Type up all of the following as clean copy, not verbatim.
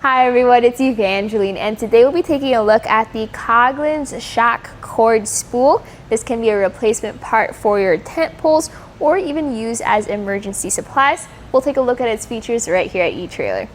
Hi everyone, it's Evangeline, and today we'll be taking a look at the Coghlans shock cord spool. This can be a replacement part for your tent poles or even used as emergency supplies. We'll take a look at its features right here at eTrailer.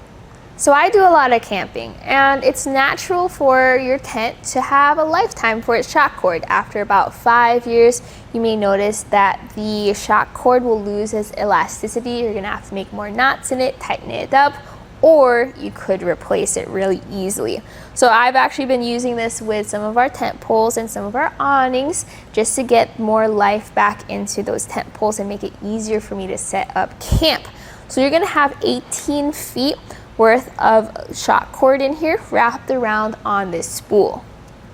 So I do a lot of camping, and it's natural for your tent to have a lifetime for its shock cord. After about 5 years, you may notice that the shock cord will lose its elasticity. You're gonna have to make more knots in it, tighten it up, or you could replace it really easily. So I've actually been using this with some of our tent poles and some of our awnings just to get more life back into those tent poles and make it easier for me to set up camp. So you're gonna have 18 feet worth of shock cord in here wrapped around on this spool.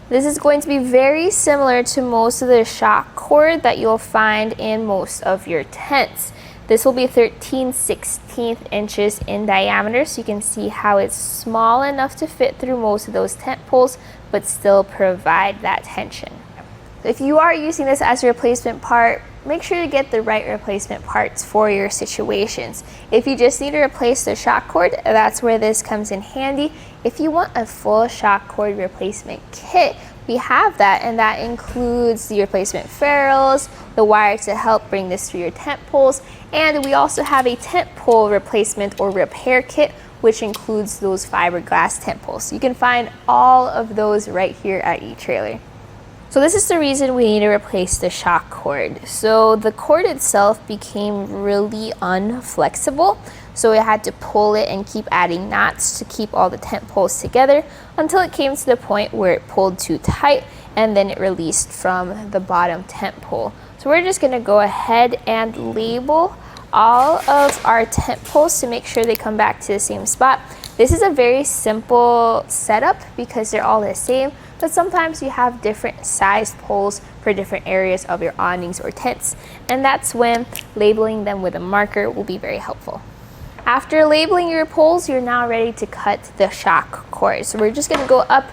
This is going to be very similar to most of the shock cord that you'll find in most of your tents. This will be 13/16 inches in diameter, so you can see how it's small enough to fit through most of those tent poles, but still provide that tension. If you are using this as a replacement part, make sure to get the right replacement parts for your situations. If you just need to replace the shock cord, that's where this comes in handy. If you want a full shock cord replacement kit, we have that, and that includes the replacement ferrules, the wire to help bring this through your tent poles, and we also have a tent pole replacement or repair kit, which includes those fiberglass tent poles. You can find all of those right here at eTrailer. So this is the reason we need to replace the shock cord. So the cord itself became really unflexible, so we had to pull it and keep adding knots to keep all the tent poles together until it came to the point where it pulled too tight and then it released from the bottom tent pole. So we're just gonna go ahead and label all of our tent poles to make sure they come back to the same spot. This is a very simple setup because they're all the same, but sometimes you have different sized poles for different areas of your awnings or tents, and that's when labeling them with a marker will be very helpful. After labeling your poles, you're now ready to cut the shock cord. So we're just gonna go up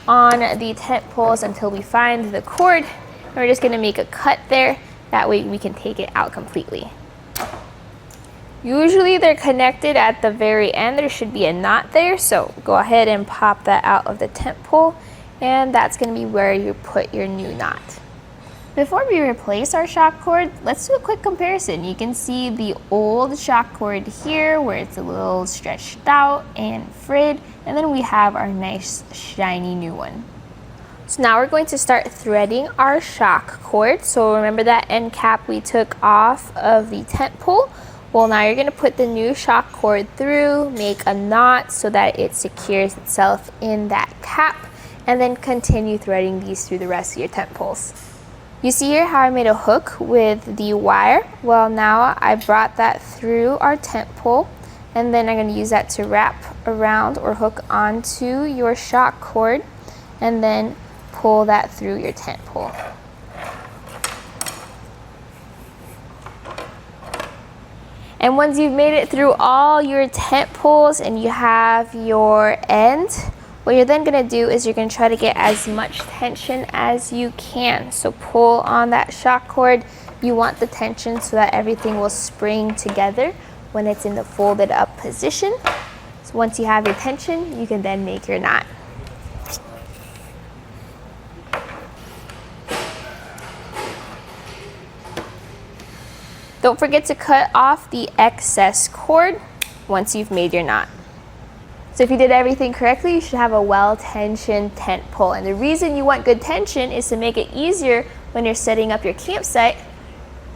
on the tent poles until we find the cord, and we're just gonna make a cut there. That way we can take it out completely. Usually they're connected at the very end. There should be a knot there, so go ahead and pop that out of the tent pole, and that's going to be where you put your new knot. Before we replace our shock cord, let's do a quick comparison. You can see the old shock cord here where it's a little stretched out and frayed, and then we have our nice shiny new one. So now we're going to start threading our shock cord. So remember that end cap we took off of the tent pole? Well, now you're going to put the new shock cord through, make a knot so that it secures itself in that cap, and then continue threading these through the rest of your tent poles. You see here how I made a hook with the wire? Well, now I brought that through our tent pole, and then I'm going to use that to wrap around or hook onto your shock cord, and then pull that through your tent pole. And once you've made it through all your tent poles and you have your end, what you're then gonna do is you're gonna try to get as much tension as you can. So pull on that shock cord. You want the tension so that everything will spring together when it's in the folded up position. So once you have your tension, you can then make your knot. Don't forget to cut off the excess cord once you've made your knot. So if you did everything correctly, you should have a well-tensioned tent pole. And the reason you want good tension is to make it easier when you're setting up your campsite,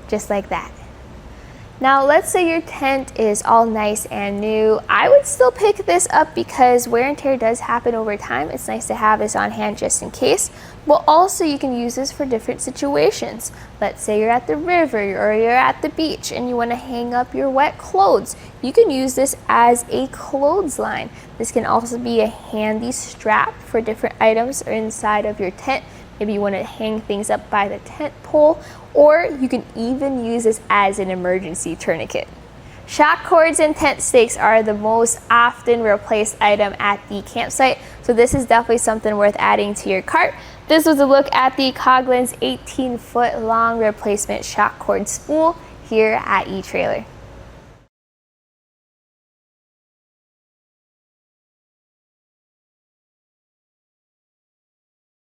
just like that. Now, let's say your tent is all nice and new. I would still pick this up because wear and tear does happen over time. It's nice to have this on hand just in case. But also you can use this for different situations. Let's say you're at the river or you're at the beach and you want to hang up your wet clothes. You can use this as a clothesline. This can also be a handy strap for different items inside of your tent. Maybe you want to hang things up by the tent pole, or you can even use this as an emergency tourniquet. Shock cords and tent stakes are the most often replaced item at the campsite, so this is definitely something worth adding to your cart. This was a look at the Coghlans 18-foot long replacement shock cord spool here at eTrailer.